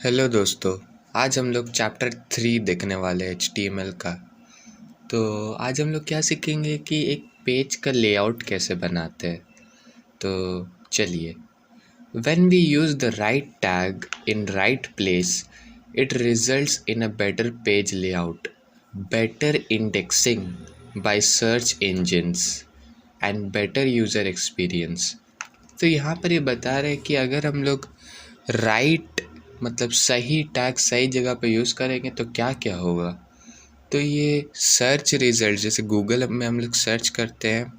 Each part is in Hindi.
हेलो दोस्तों। आज हम लोग चैप्टर 3 देखने वाले हैं HTML का। तो आज हम लोग क्या सीखेंगे कि एक पेज का लेआउट कैसे बनाते हैं। तो चलिए, when we use the right tag in right place it results in a better page layout, better indexing by search engines and better user experience. तो यहाँ पर ये बता रहे हैं कि अगर हम लोग राइट मतलब सही टैग सही जगह पे यूज़ करेंगे तो क्या क्या होगा। तो ये सर्च रिज़ल्ट, जैसे गूगल में हम लोग सर्च करते हैं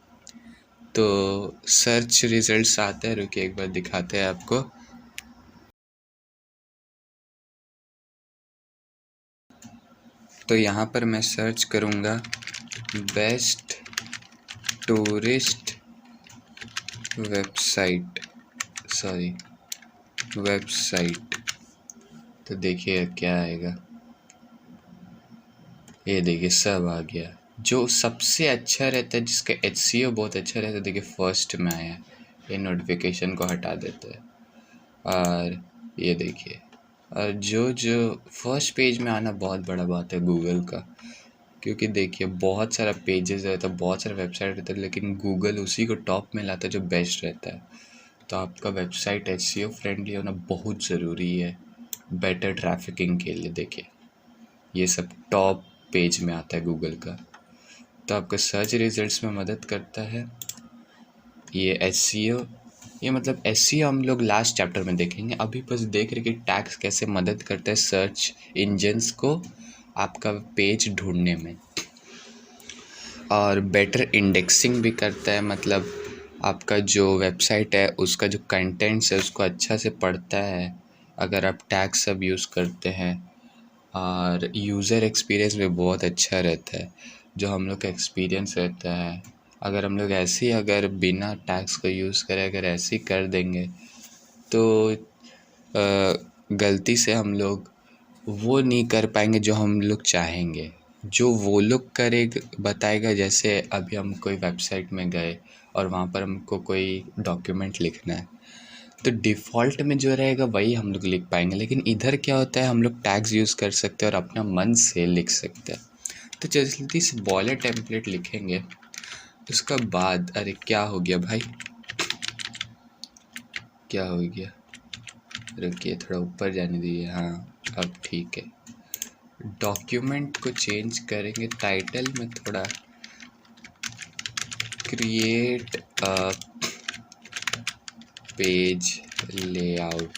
तो सर्च रिज़ल्ट्स आते हैं। रुकिए एक बार दिखाते हैं आपको। तो यहाँ पर मैं सर्च करूँगा बेस्ट टूरिस्ट वेबसाइट। तो देखिए क्या आएगा। ये देखिए सब आ गया। जो सबसे अच्छा रहता है, जिसका HCO बहुत अच्छा रहता है, देखिए फर्स्ट में आया। ये नोटिफिकेशन को हटा देते हैं और ये देखिए। और जो फर्स्ट पेज में आना बहुत बड़ा बात है गूगल का, क्योंकि देखिए बहुत सारा पेजेस रहता है, बहुत सारा वेबसाइट रहता है, लेकिन गूगल उसी को टॉप में लाता है जो बेस्ट रहता है। तो आपका वेबसाइट HCO फ्रेंडली होना बहुत ज़रूरी है बेटर ट्रैफिकिंग के लिए। देखिए ये सब टॉप पेज में आता है गूगल का। तो आपका सर्च रिजल्ट्स में मदद करता है ये HCO। ये मतलब SEO हम लोग लास्ट चैप्टर में देखेंगे। अभी बस देख रहे कि टैग्स कैसे मदद करता है सर्च इंजन्स को आपका पेज ढूंढने में। और बेटर इंडेक्सिंग भी करता है, मतलब आपका जो वेबसाइट है उसका जो कंटेंट्स है उसको अच्छा से पढ़ता है अगर आप टैग सब यूज़ करते हैं। और यूज़र एक्सपीरियंस भी बहुत अच्छा रहता है, जो हम लोग का एक्सपीरियंस रहता है। अगर हम लोग ऐसे ही अगर बिना टैग्स को यूज़ करे अगर ऐसे ही कर देंगे तो गलती से हम लोग वो नहीं कर पाएंगे जो हम लोग चाहेंगे। जो वो लोग करे बताएगा, जैसे अभी हम कोई वेबसाइट में गए और वहाँ पर हमको कोई डॉक्यूमेंट लिखना है तो डिफ़ॉल्ट में जो रहेगा वही हम लोग लिख पाएंगे। लेकिन इधर क्या होता है, हम लोग टैग्स यूज़ कर सकते हैं और अपना मन से लिख सकते हैं। तो जल्दी से बॉयलर टेम्पलेट लिखेंगे। उसका बाद अरे क्या हो गया भाई, क्या हो गया, रुकिए थोड़ा ऊपर जाने दीजिए। हाँ अब ठीक है। डॉक्यूमेंट को चेंज करेंगे, टाइटल में थोड़ा क्रिएट अ पेज लेआउट।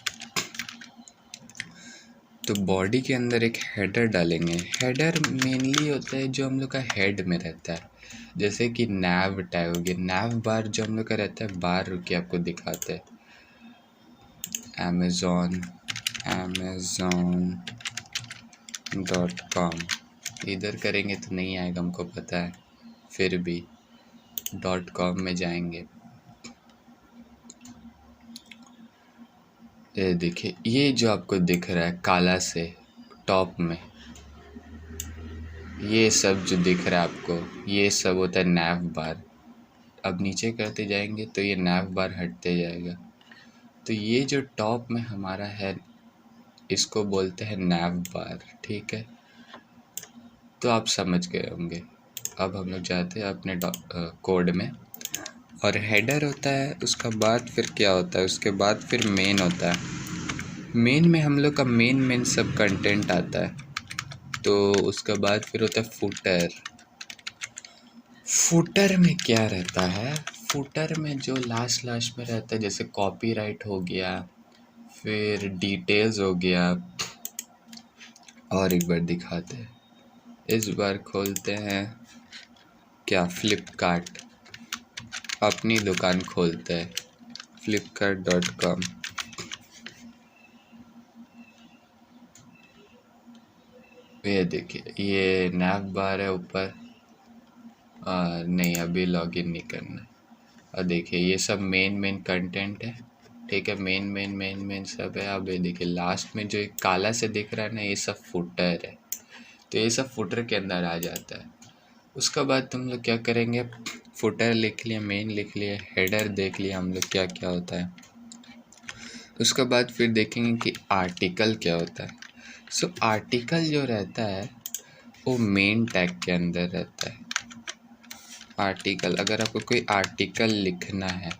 तो बॉडी के अंदर एक हेडर डालेंगे। हेडर मेनली होता है जो हम लोग का हेड में रहता है, जैसे कि नैव टैग हो गया। नैव बार जो हम लोग का रहता है बार, रुकिए आपको दिखाते हैं। amazon.com इधर करेंगे तो नहीं आएगा, हमको पता है, फिर भी .com में जाएंगे। ये देखिए, ये जो आपको दिख रहा है काला से टॉप में, ये सब जो दिख रहा है आपको, ये सब होता है नैव बार। अब नीचे करते जाएंगे तो ये नैव बार हटते जाएगा। तो ये जो टॉप में हमारा है इसको बोलते हैं नैव बार, ठीक है। तो आप समझ गए होंगे। अब हम लोग जाते हैं अपने कोड में, और हेडर होता है, उसका बाद फिर क्या होता है, उसके बाद फिर मेन होता है। मेन में हम लोग का मेन सब कंटेंट आता है। तो उसके बाद फिर होता है फुटर। फुटर में क्या रहता है, फुटर में जो लास्ट में रहता है, जैसे कॉपीराइट हो गया, फिर डिटेल्स हो गया। और एक बार दिखाते हैं, इस बार खोलते हैं क्या, फ्लिपकार्ट, अपनी दुकान खोलते हैं flipkart.com। ये देखिए ये नैव बार है ऊपर। नहीं अभी लॉगिन नहीं करना है। और देखिए ये सब मेन कंटेंट है, ठीक है। मेन सब है। अब ये देखिए लास्ट में जो एक काला से दिख रहा है ना, ये सब फुटर है। तो ये सब फुटर के अंदर आ जाता है। उसके बाद तुम लोग क्या करेंगे, फुटर लिख लिए, मेन लिख लिए, हेडर देख लिया हम लोग क्या क्या होता है। उसके बाद फिर देखेंगे कि आर्टिकल क्या होता है। सो आर्टिकल जो रहता है वो मेन टैग के अंदर रहता है। आर्टिकल, अगर आपको कोई आर्टिकल लिखना है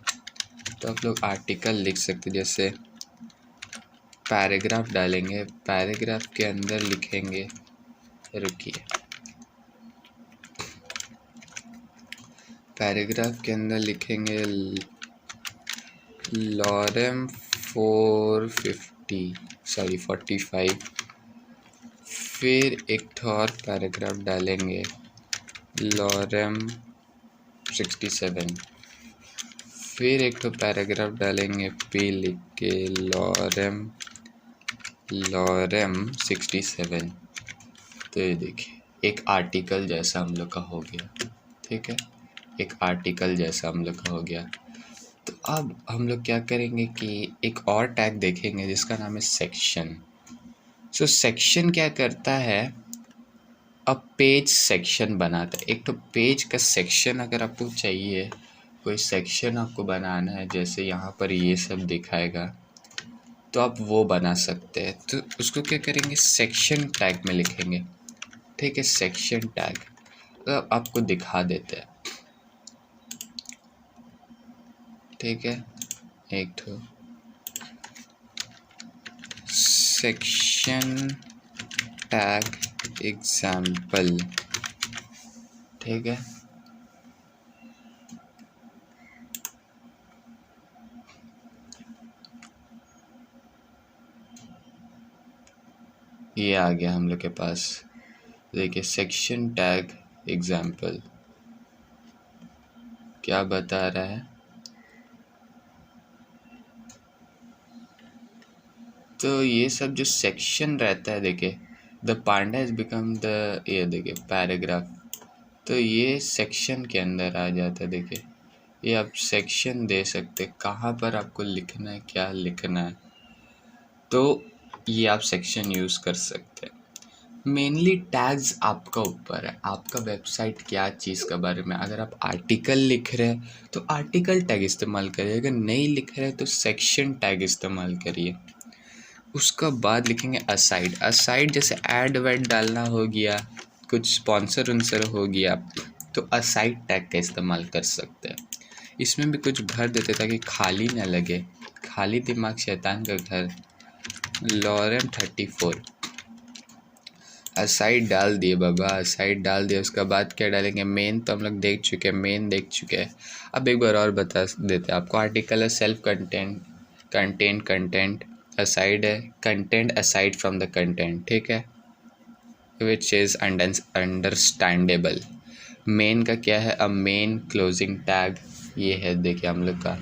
तो आप लोग आर्टिकल लिख सकते, जैसे पैराग्राफ डालेंगे, पैराग्राफ के अंदर लिखेंगे, रुकिए, पैराग्राफ के अंदर लिखेंगे लॉरेम 45, फिर एक और पैराग्राफ डालेंगे लॉरेम 67, फिर एक तो पैराग्राफ डालेंगे पी लिख के लॉरेम 67। तो ये देखिए एक आर्टिकल जैसा हम लोग का हो गया, ठीक है, एक आर्टिकल जैसा हम लोग का हो गया। तो अब हम लोग क्या करेंगे कि एक और टैग देखेंगे जिसका नाम है सेक्शन। सो सेक्शन क्या करता है, अब पेज सेक्शन बनाता है। एक तो पेज का सेक्शन अगर आपको चाहिए, कोई सेक्शन आपको बनाना है, जैसे यहाँ पर ये सब दिखाएगा, तो आप वो बना सकते हैं। तो उसको क्या करेंगे, सेक्शन टैग में लिखेंगे, ठीक है, सेक्शन टैग। तो आपको दिखा देते हैं, ठीक है, एक तो सेक्शन टैग एग्जाम्पल, ठीक है। ये आ गया हम लोग के पास, देखिए सेक्शन टैग एग्जाम्पल क्या बता रहा है। तो ये सब जो सेक्शन रहता है, देखिए the Panda has become the, ये देखिए पैराग्राफ, तो ये सेक्शन के अंदर आ जाता है। देखिए ये आप सेक्शन दे सकते, कहाँ पर आपको लिखना है, क्या लिखना है, तो ये आप सेक्शन यूज़ कर सकते हैं। मेनली टैग्स आपका ऊपर है, आपका वेबसाइट क्या चीज़ के बारे में। अगर आप आर्टिकल लिख रहे हैं तो आर्टिकल टैग इस्तेमाल करिए, अगर नहीं लिख रहे हैं तो सेक्शन टैग इस्तेमाल करिए। उसका बाद लिखेंगे असाइड। असाइड जैसे ऐड वैड डालना हो गया, कुछ स्पॉन्सर उन्सर हो गया, तो असाइड टैग का इस्तेमाल कर सकते हैं। इसमें भी कुछ भर देते ताकि खाली ना लगे, खाली दिमाग शैतान का घर। लॉरेम 34 असाइड डाल दिए बाबा, असाइड डाल दिया। उसके बाद क्या डालेंगे, मेन तो हम लोग देख चुके हैं, मेन देख चुके हैं। अब एक बार और बता देते हैं आपको। आर्टिकल है सेल्फ कंटेंट असाइड है content aside from the content, ठीक है, विच इज़ अंडरस्टैंडेबल। मेन का क्या है, अब मेन क्लोजिंग टैग ये है, देखिए हम लोग का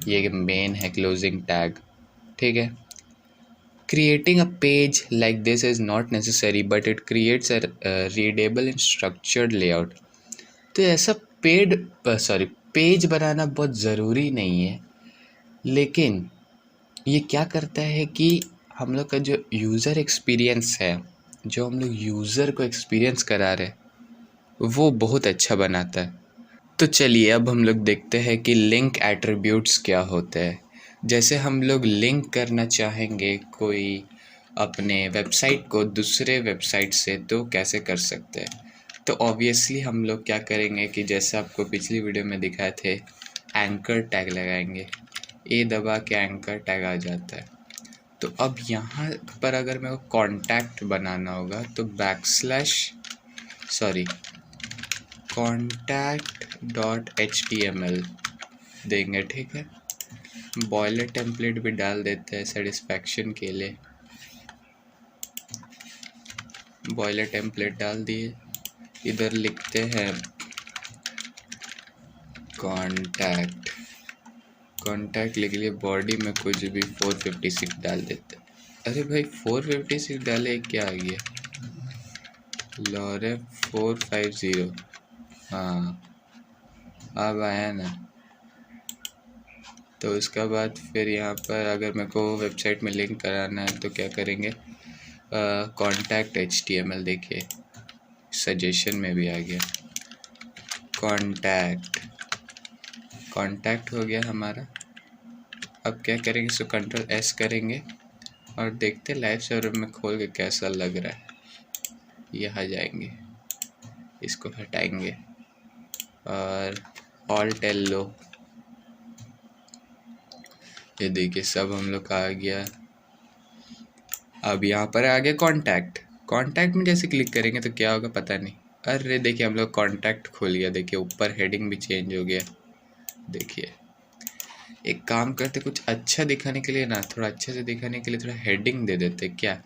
ये मेन है क्लोजिंग टैग, ठीक है। Creating a page like this is not necessary, but it creates a readable and structured layout. तो ऐसा पेज बनाना बहुत ज़रूरी नहीं है, लेकिन ये क्या करता है कि हम लोग का जो यूज़र एक्सपीरियंस है, जो हम लोग यूज़र को एक्सपीरियंस करा रहे हैं, वो बहुत अच्छा बनाता है। तो चलिए अब हम लोग देखते हैं कि लिंक एट्रीब्यूट्स क्या होते हैं। जैसे हम लोग लिंक करना चाहेंगे कोई अपने वेबसाइट को दूसरे वेबसाइट से, तो कैसे कर सकते हैं। तो ऑब्वियसली हम लोग क्या करेंगे कि जैसे आपको पिछली वीडियो में दिखाए थे, एंकर टैग लगाएंगे, ए दबा के एंकर टैग आ जाता है। तो अब यहाँ पर अगर मेरे को कॉन्टैक्ट बनाना होगा तो contact.html देंगे, ठीक है। बॉयलर टेम्पलेट भी डाल देते हैं सेटिस्फैक्शन के लिए, बॉयलर टेम्पलेट डाल दिए। इधर लिखते हैं कॉन्टैक्ट लिख लिए, बॉडी में कुछ भी 456 डाल देते। अरे भाई 456 डाले, क्या आ गया, लॉरे 450, हाँ अब आया ना। तो उसके बाद फिर यहाँ पर अगर मेरे को वेबसाइट में लिंक कराना है तो क्या करेंगे, contact.html, देखिए सजेशन में भी आ गया, कॉन्टैक्ट हो गया हमारा। अब क्या करेंगे, इसको कंट्रोल एस करेंगे और देखते लाइव सर्वर में खोल के कैसा लग रहा है। यहाँ जाएंगे, इसको हटाएंगे और ऑल्ट एल लो। ये देखिए सब हम लोग का आ गया। अब यहाँ पर आ गया कॉन्टैक्ट। कॉन्टैक्ट में जैसे क्लिक करेंगे तो क्या होगा पता नहीं। अरे देखिए हम लोग कॉन्टैक्ट खोल गया। देखिए ऊपर हेडिंग भी चेंज हो गया। देखिए एक काम करते, कुछ अच्छा दिखाने के लिए ना, थोड़ा अच्छे से दिखाने के लिए थोड़ा हेडिंग दे देते। क्या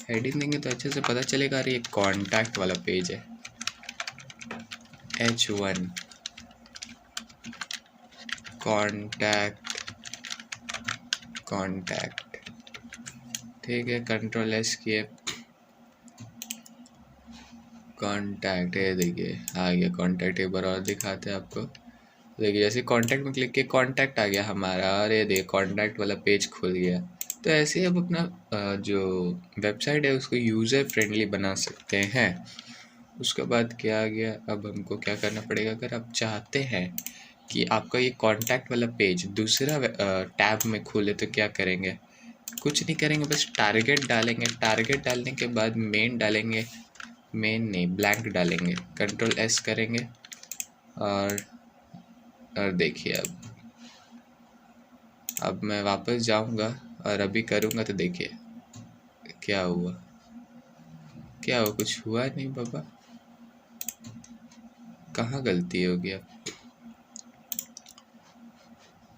हेडिंग देंगे तो अच्छे से पता चलेगा। अरे ये कॉन्टैक्ट वाला पेज है, H1 कॉन्टैक्ट। ठीक है, कंट्रोल एस किए, कॉन्टैक्ट। ये देखिए आ गया कॉन्टैक्ट। एक बार और दिखाते हैं आपको। देखिए जैसे कॉन्टैक्ट में क्लिक किया कॉन्टैक्ट आ गया हमारा, और ये देखिए कॉन्टैक्ट वाला पेज खुल गया। तो ऐसे ही अब अपना जो वेबसाइट है उसको यूज़र फ्रेंडली बना सकते हैं। उसके बाद क्या आ गया, अब हमको क्या करना पड़ेगा, अगर आप चाहते हैं कि आपका ये कॉन्टैक्ट वाला पेज दूसरा टैब में खोले तो क्या करेंगे। कुछ नहीं करेंगे, बस टारगेट डालेंगे। टारगेट डालने के बाद मेन डालेंगे, मेन नहीं ब्लैंक डालेंगे। कंट्रोल एस करेंगे और देखिए अब मैं वापस जाऊंगा और अभी करूंगा तो देखिए क्या हुआ। क्या हुआ, कुछ हुआ नहीं बाबा, कहाँ गलती हो गया।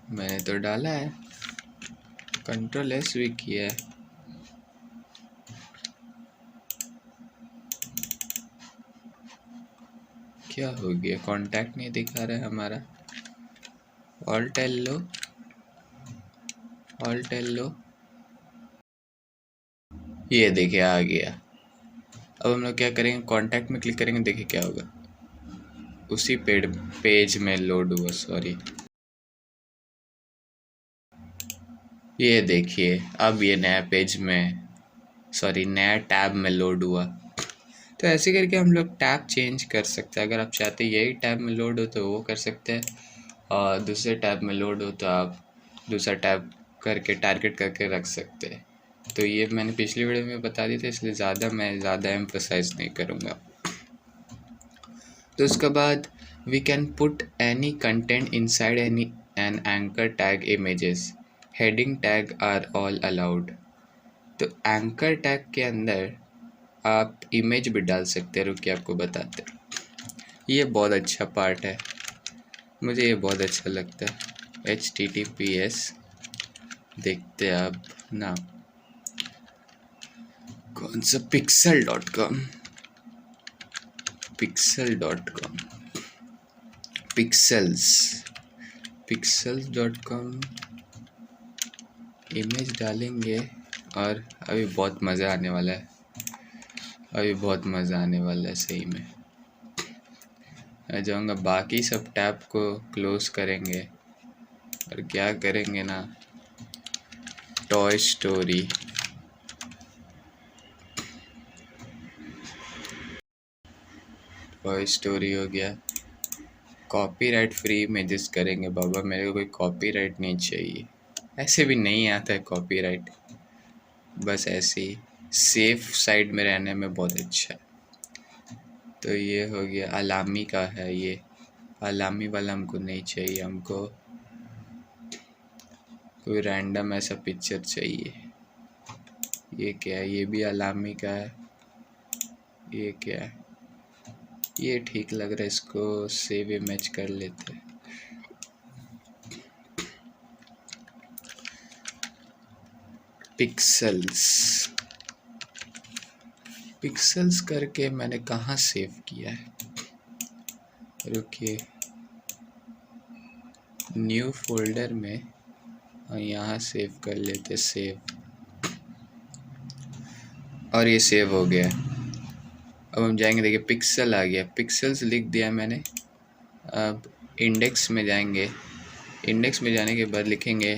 मैंने तो डाला है, कंट्रोल एस भी किया है। क्या हो गया, कांटेक्ट नहीं दिखा रहा है हमारा। ऑल्ट एल लो, ऑल्ट एल लो। ये देखिए आ गया। अब हम लोग क्या करेंगे, कांटेक्ट में क्लिक करेंगे, देखिए क्या होगा। उसी पेज में लोड हुआ, सॉरी। ये देखिए अब ये नया पेज में, सॉरी नया टैब में लोड हुआ। तो ऐसे करके हम लोग टैब चेंज कर सकते हैं। अगर आप चाहते हैं यही टैब में लोड हो तो वो कर सकते हैं, और दूसरे टैब में लोड हो तो आप दूसरा टैब करके टारगेट करके रख सकते हैं। तो ये मैंने पिछली वीडियो में बता दी थी, इसलिए मैं ज़्यादा एम्फसाइज नहीं करूँगा। तो उसके बाद we can put any content inside any an anchor tag images, heading tag are all allowed. तो एंकर टैग के अंदर आप इमेज भी डाल सकते हैं। रुकिए आपको बताते हैं, ये बहुत अच्छा पार्ट है, मुझे ये बहुत अच्छा लगता है। HTTPS देखते हैं आप ना, कौन सा, pixel.com, pixel.com, pixels.com इमेज डालेंगे और अभी बहुत मज़ा आने वाला है। अभी बहुत मज़ा आने वाला है सही में। मैं जाऊँगा, बाकी सब टैब को क्लोज करेंगे और क्या करेंगे ना, टॉय स्टोरी। टॉय स्टोरी हो गया। कॉपीराइट फ्री इमेजेस करेंगे बाबा, मेरे को कोई कॉपीराइट नहीं चाहिए। ऐसे भी नहीं आता है कॉपीराइट, बस ऐसे ही सेफ साइड में रहने में बहुत अच्छा है। तो ये हो गया, अलामी का है ये, अलामी वाला हमको नहीं चाहिए, हमको कोई रैंडम ऐसा पिक्चर चाहिए। ये क्या है, ये भी अलामी का है। ये क्या है, ये ठीक लग रहा है, इसको सेव इमेज कर लेते हैं। पिक्सल्स करके मैंने कहाँ सेव किया है, रुकिए, न्यू फोल्डर में, और यहाँ सेव कर लेते, सेव, और ये सेव हो गया। अब हम जाएंगे, देखिए पिक्सल आ गया, पिक्सल्स लिख दिया मैंने। अब इंडेक्स में जाएंगे, इंडेक्स में जाने के बाद लिखेंगे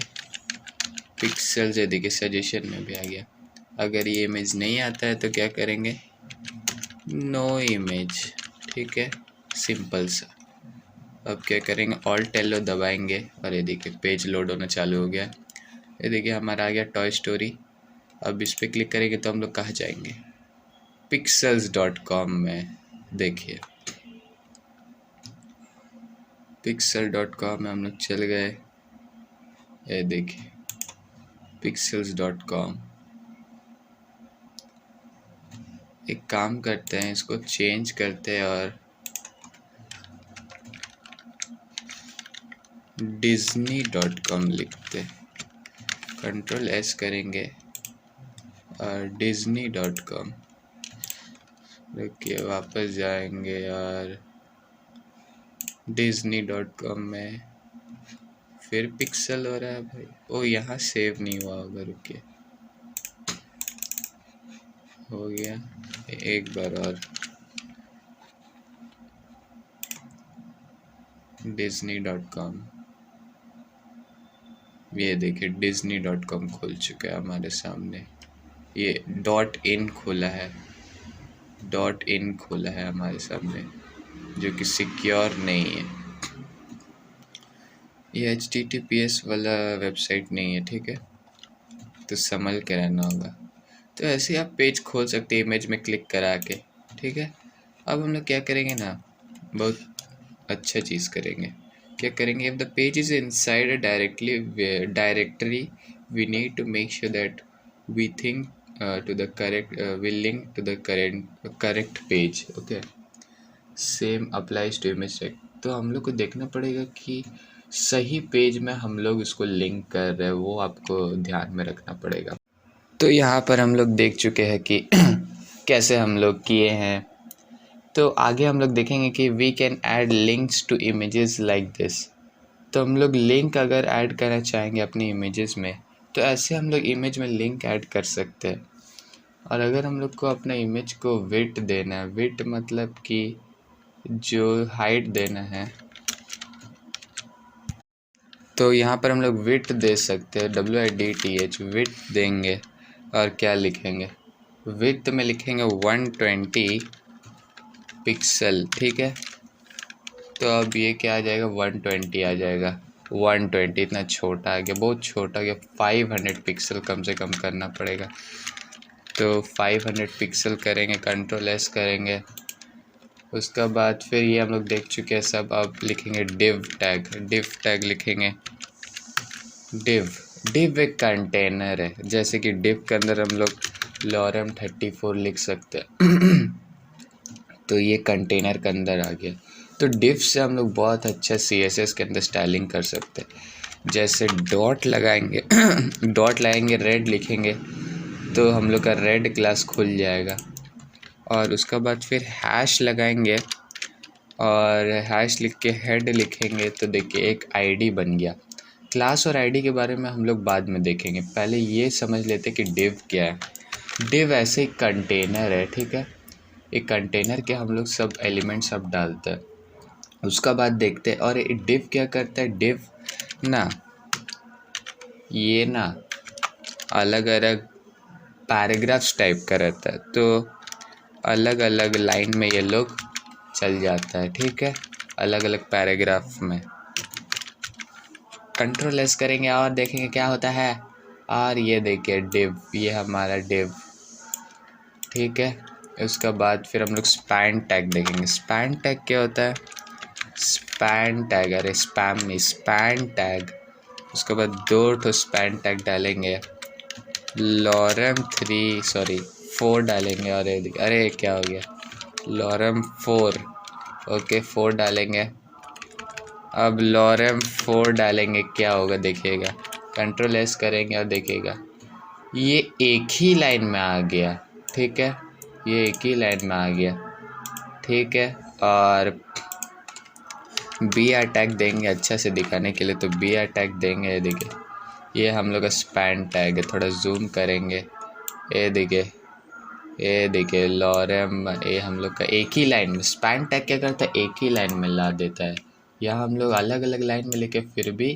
पिक्सल्स। देखिए सजेशन में भी आ गया। अगर ये इमेज नहीं आता है तो क्या करेंगे, नो इमेज, ठीक है, सिंपल सा। अब क्या करेंगे, ऑल्ट एल दबाएंगे और ये देखिए पेज लोड होना चालू हो गया। ये देखिए हमारा आ गया टॉय स्टोरी। अब इस पर क्लिक करेंगे तो हम लोग कहाँ जाएंगे, pixels.com में। देखिए pixel.com में हम लोग चल गए। ये देखिए pixels.com। एक काम करते हैं, इसको चेंज करते हैं और disney.com लिखते हैं। Ctrl+S करेंगे और disney.com। देखिए वापस जाएंगे और disney.com में फिर पिक्सल हो रहा है भाई। ओ यहाँ सेव नहीं हुआ होगा, रुकिए, हो गया एक बार और। disney.com, ये देखिए disney.com खुल चुका है हमारे सामने। ये .in खुला है, .in खुला है हमारे सामने, जो कि सिक्योर नहीं है। ये HTTPS वाला वेबसाइट नहीं है, ठीक है, तो संभल के रहना होगा। तो ऐसे आप पेज खोल सकते हैं इमेज में क्लिक करा के, ठीक है। अब हम लोग क्या करेंगे ना, बहुत अच्छा चीज़ करेंगे। क्या करेंगे, if the page is inside a directory we need to make sure that we think to the correct we link to the correct page. Okay, same applies to image tag. तो हम लोग को देखना पड़ेगा कि सही पेज में हम लोग इसको लिंक कर रहे हैं, वो आपको ध्यान में रखना पड़ेगा। तो यहाँ पर हम लोग देख चुके हैं कि कैसे हम लोग किए हैं। तो आगे हम लोग देखेंगे कि we can add links to images like this. तो हम लोग लिंक अगर ऐड करना चाहेंगे अपनी इमेजेस में, तो ऐसे हम लोग इमेज में लिंक ऐड कर सकते हैं। और अगर हम लोग को अपना इमेज को विड्थ देना है, विड्थ मतलब कि जो हाइट देना है, तो यहाँ पर हम लोग विड्थ दे सकते हैं, WIDTH विड्थ देंगे। और क्या लिखेंगे, विड्थ में लिखेंगे 120 पिक्सल, ठीक है। तो अब ये क्या आ जाएगा, 120 आ जाएगा। 120 इतना छोटा आ गया, बहुत छोटा आ गया। 500 पिक्सल कम से कम करना पड़ेगा। तो 500 पिक्सल करेंगे, Ctrl+S करेंगे। उसका बाद फिर ये हम लोग देख चुके हैं सब। अब लिखेंगे div टैग लिखेंगे। div एक कंटेनर है, जैसे कि div के अंदर हम लोग lorem 34 लिख सकते हैं। तो ये कंटेनर के अंदर आ गया। तो div से हम लोग बहुत अच्छा CSS के अंदर स्टाइलिंग कर सकते हैं। जैसे डॉट लगाएंगे डॉट लगाएंगे, रेड लिखेंगे तो हम लोग का रेड क्लास खुल जाएगा। और उसका बाद फिर हैश लगाएंगे और हैश लिख के हेड लिखेंगे, तो देखिए एक आईडी बन गया। क्लास और आईडी के बारे में हम लोग बाद में देखेंगे, पहले ये समझ लेते कि div क्या है। div ऐसे एक कंटेनर है, ठीक है। एक कंटेनर के हम लोग सब एलिमेंट सब डालते हैं। उसका बाद देखते हैं। और div क्या करता है, div ना ये ना अलग अलग पैराग्राफ्स टाइप का रहता है, तो अलग अलग लाइन में ये लोग चल जाता है, ठीक है, अलग अलग पैराग्राफ में। Ctrl+S करेंगे और देखेंगे क्या होता है। और ये देखिए div, ये हमारा div, ठीक है। उसका बाद फिर हम लोग स्पैन टैग देखेंगे। स्पैन टैग क्या होता है, स्पैन टैग, अरे स्पैम नहीं, स्पैन टैग। उसके बाद 2 स्पैन टैग डालेंगे, lorem 4 डालेंगे। और अरे क्या हो गया, lorem 4, ओके 4 डालेंगे। अब lorem 4 डालेंगे, क्या होगा देखिएगा। Ctrl+S करेंगे और देखिएगा ये एक ही लाइन में आ गया, ठीक है, ये एक ही लाइन में आ गया, ठीक है। और BR टैग देंगे अच्छा से दिखाने के लिए, तो BR टैग देंगे। ये देखिए ये हम लोग का स्पैन टैग है, थोड़ा जूम करेंगे। ये देखिए lorem, ये हम लोग का एक ही लाइन में। स्पैन टैग क्या करता है, एक ही लाइन में ला देता है। यहाँ हम लोग अलग अलग लाइन में लेके फिर भी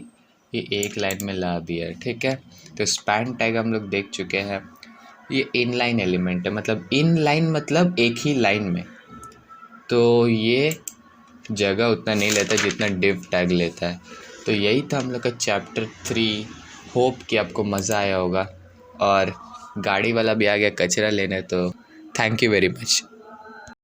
ये एक लाइन में ला दिया है, ठीक है। तो स्पैन टैग हम लोग देख चुके हैं। ये इनलाइन एलिमेंट है, मतलब इन लाइन मतलब एक ही लाइन में। तो ये जगह उतना नहीं लेता जितना div टैग लेता है। तो यही था हम लोग का चैप्टर 3। होप कि आपको मज़ा आया होगा। और गाड़ी वाला भी आ गया कचरा लेने, तो थैंक यू वेरी मच।